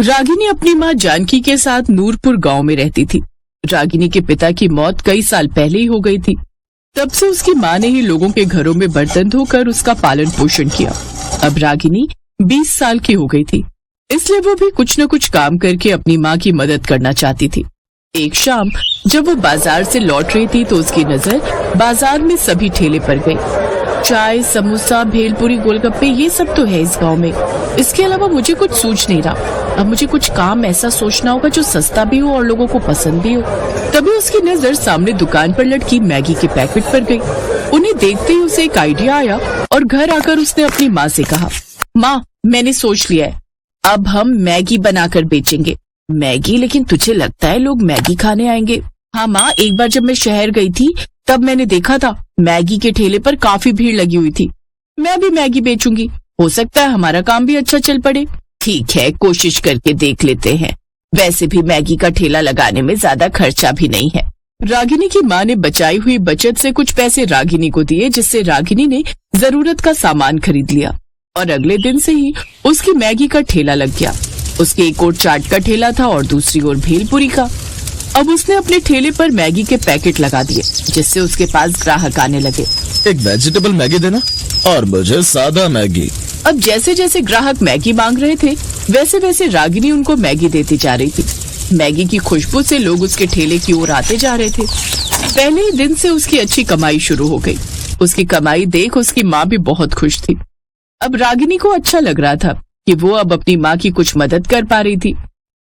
रागिनी अपनी माँ जानकी के साथ नूरपुर गांव में रहती थी। रागिनी के पिता की मौत कई साल पहले ही हो गई थी। तब से उसकी माँ ने ही लोगों के घरों में बर्तन धोकर उसका पालन पोषण किया। अब रागिनी 20 साल की हो गई थी, इसलिए वो भी कुछ न कुछ काम करके अपनी माँ की मदद करना चाहती थी। एक शाम जब वो बाजार से लौट रही थी तो उसकी नजर बाजार में सभी ठेले पर गई। चाय, समोसा, भेलपुरी, गोलगप्पे, ये सब तो है इस गांव में। इसके अलावा मुझे कुछ सूझ नहीं रहा। अब मुझे कुछ काम ऐसा सोचना होगा जो सस्ता भी हो और लोगों को पसंद भी हो। तभी उसकी नजर सामने दुकान पर लटकी मैगी के पैकेट पर गई। उन्हें देखते ही उसे एक आइडिया आया और घर आकर उसने अपनी माँ से कहा, माँ, मैंने सोच लिया है, अब हम मैगी बनाकर बेचेंगे। मैगी? लेकिन तुझे लगता है लोग मैगी खाने आएंगे? हाँ माँ, एक बार जब मैं शहर गई थी तब मैंने देखा था मैगी के ठेले पर काफी भीड़ लगी हुई थी। मैं भी मैगी बेचूंगी, हो सकता है हमारा काम भी अच्छा चल पड़े। ठीक है, कोशिश करके देख लेते हैं। वैसे भी मैगी का ठेला लगाने में ज्यादा खर्चा भी नहीं है। रागिनी की माँ ने बचाई हुई बचत से कुछ पैसे रागिनी को दिए, जिससे रागिनी ने जरूरत का सामान खरीद लिया और अगले दिन से ही उसकी मैगी का ठेला लग गया। उसके एक ओर चाट का ठेला था और दूसरी ओर भेलपुरी का। अब उसने अपने ठेले पर मैगी के पैकेट लगा दिए, जिससे उसके पास ग्राहक आने लगे। एक वेजिटेबल मैगी देना और मुझे सादा मैगी। अब जैसे जैसे ग्राहक मैगी मांग रहे थे वैसे वैसे रागिनी उनको मैगी देती जा रही थी। मैगी की खुशबू से लोग उसके ठेले की ओर आते जा रहे थे। पहले ही दिन से उसकी अच्छी कमाई शुरू हो गई। उसकी कमाई देख उसकी माँ भी बहुत खुश थी। अब रागिनी को अच्छा लग रहा था कि वो अब अपनी माँ की कुछ मदद कर पा रही थी।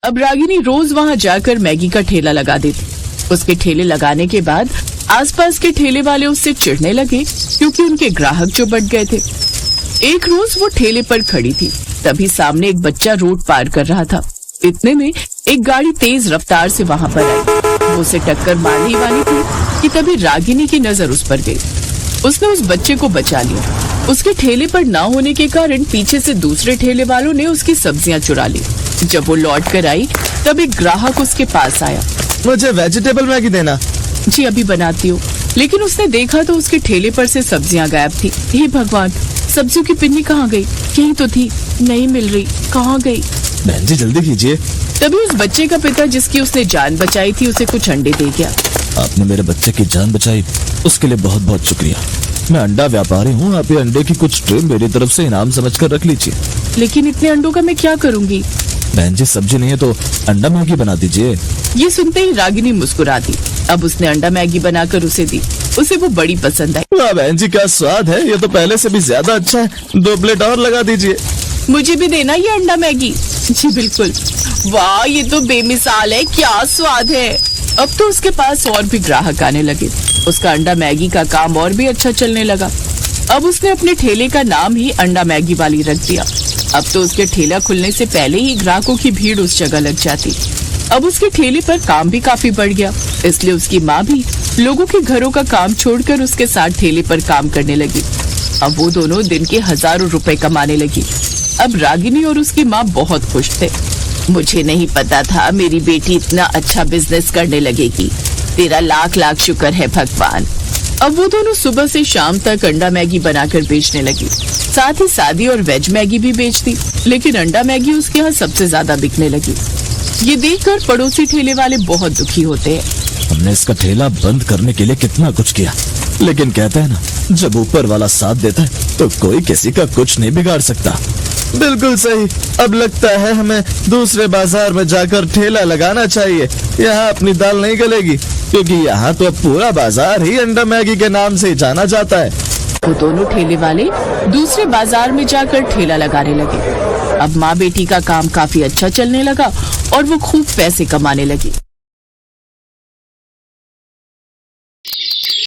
अब रागिनी रोज वहाँ जाकर मैगी का ठेला लगा देती। उसके ठेले लगाने के बाद आसपास के ठेले वाले उससे चिढ़ने लगे, क्योंकि उनके ग्राहक जो बढ़ गए थे। एक रोज वो ठेले पर खड़ी थी, तभी सामने एक बच्चा रोड पार कर रहा था। इतने में एक गाड़ी तेज रफ्तार से वहाँ पर आई। वो उसे टक्कर मारने वाली थी कि तभी रागिनी की नजर उस पर गई। उसने उस बच्चे को बचा लिया। उसके ठेले पर ना होने के कारण पीछे से दूसरे ठेले वालों ने उसकी सब्जियां चुरा ली। जब वो लौट कर आई तब एक ग्राहक उसके पास आया। मुझे वेजिटेबल मैगी देना। जी अभी बनाती हूँ। लेकिन उसने देखा तो उसके ठेले पर से सब्जियां गायब थी। हे भगवान, सब्जियों की पिन्नी कहाँ गई? यही तो थी, नहीं मिल रही, कहाँ गई? बहन जी जल्दी कीजिए। तभी उस बच्चे का पिता, जिसकी उसने जान बचाई थी, उसे कुछ अंडे दे गया। आपने मेरे बच्चे की जान बचाई, उसके लिए बहुत बहुत शुक्रिया। मैं अंडा व्यापारी हूँ, आप ये अंडे की कुछ ट्रे मेरी तरफ से इनाम समझकर रख लीजिए। लेकिन इतने अंडों का मैं क्या करूँगी? बहन जी सब्जी नहीं है तो अंडा मैगी बना दीजिए। ये सुनते ही रागिनी मुस्कुरा दी। अब उसने अंडा मैगी बनाकर उसे दी। उसे वो बड़ी पसंद आई। वाह बहन जी, क्या स्वाद है, ये तो पहले से भी ज्यादा अच्छा है। 2 प्लेट और लगा दीजिए। मुझे भी देना ये अंडा मैगी। जी बिल्कुल। वाह, ये तो बेमिसाल है, क्या स्वाद है। अब तो उसके पास और भी ग्राहक आने लगे। उसका अंडा मैगी का काम और भी अच्छा चलने लगा। अब उसने अपने ठेले का नाम ही अंडा मैगी वाली रख दिया। अब तो उसके ठेला खुलने से पहले ही ग्राहकों की भीड़ उस जगह लग जाती। अब उसके ठेले पर काम भी काफी बढ़ गया, इसलिए उसकी माँ भी लोगों के घरों का काम छोड़कर उसके साथ ठेले पर काम करने लगी। अब वो दोनों दिन के हजारों रुपए कमाने लगी। अब रागिनी और उसकी माँ बहुत खुश थे। मुझे नहीं पता था मेरी बेटी इतना अच्छा बिजनेस करने लगेगी। तेरा लाख लाख शुक्र है भगवान। अब वो दोनों सुबह से शाम तक अंडा मैगी बनाकर बेचने लगी। साथ ही सादी और वेज मैगी भी बेचती, लेकिन अंडा मैगी उसके यहाँ सबसे ज्यादा बिकने लगी। ये देखकर पड़ोसी ठेले वाले बहुत दुखी होते हैं। हमने इसका ठेला बंद करने के लिए कितना कुछ किया, लेकिन कहते हैं ना, जब ऊपर वाला साथ देता है तो कोई किसी का कुछ नहीं बिगाड़ सकता। बिल्कुल सही। अब लगता है हमें दूसरे बाजार में जाकर ठेला लगाना चाहिए। यहाँ अपनी दाल नहीं गलेगी, क्योंकि यहाँ तो अब पूरा बाजार ही अंडा मैगी के नाम से जाना जाता है। वो दोनों ठेले वाले दूसरे बाजार में जाकर ठेला लगाने लगे। अब माँ बेटी का काम काफी अच्छा चलने लगा और वो खूब पैसे कमाने लगी।